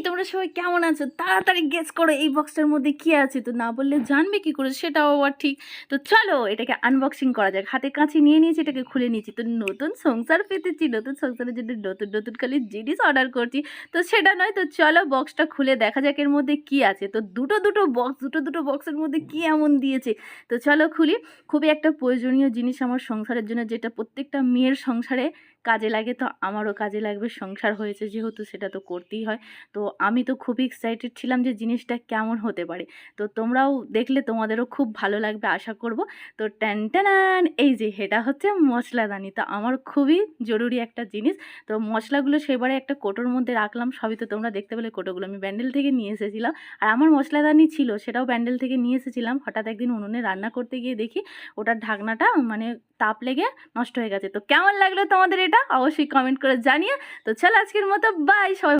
তোমরা সবাই কেমন আছো? তাড়াতাড়ি গেস করো এই বক্সটার মধ্যে কি আছে। তো না বললে জানবে কি করে, সেটাও আবার ঠিক। তো চলো এটাকে আনবক্সিং করা যাক। হাতে কাঁচি নিয়ে নিয়েছি, এটাকে খুলে নিয়েছি। তো নতুন সংসার পেতেছি, নতুন সংসারের জন্য নতুন নতুন খালি জিনিস অর্ডার করছি। তো সেটা নয়, তো চলো বক্সটা খুলে দেখা যাক এর মধ্যে কি আছে। তো দুটো দুটো বক্সের মধ্যে কি এমন দিয়েছে। তো চলো খুলি। খুবই একটা প্রয়োজনীয় জিনিস আমার সংসারের জন্য, যেটা প্রত্যেকটা মেয়ের সংসারে কাজে লাগে। তো আমারও কাজে লাগবে, সংসার হয়েছে যেহেতু সেটা তো করতেই হয়। তো আমি তো খুবই এক্সাইটেড ছিলাম যে জিনিসটা কেমন হতে পারে। তো তোমরাও দেখলে তোমাদেরও খুব ভালো লাগবে আশা করব। তো ট্যান এই যে এটা হচ্ছে মশলাদানি। তো আমার খুবই জরুরি একটা জিনিস। তো মশলাগুলো সেবারে একটা কোটোর মধ্যে রাখলাম। সবই তো তোমরা দেখতে পেলে, কোটোগুলো আমি ব্যান্ডেল থেকে নিয়ে এসেছিলাম। আর আমার মশলাদানি ছিল, সেটাও ব্যান্ডেল থেকে নিয়ে এসেছিলাম। হঠাৎ একদিন উনুনে রান্না করতে গিয়ে দেখি ওটার ঢাকনাটা মানে তাপ লেগে নষ্ট হয়ে গেছে। তো কেমন লাগলো তোমাদের এটা অবশ্যই কমেন্ট করে জানিয়ে। তো চলো আজকের মতো বাই সবাই।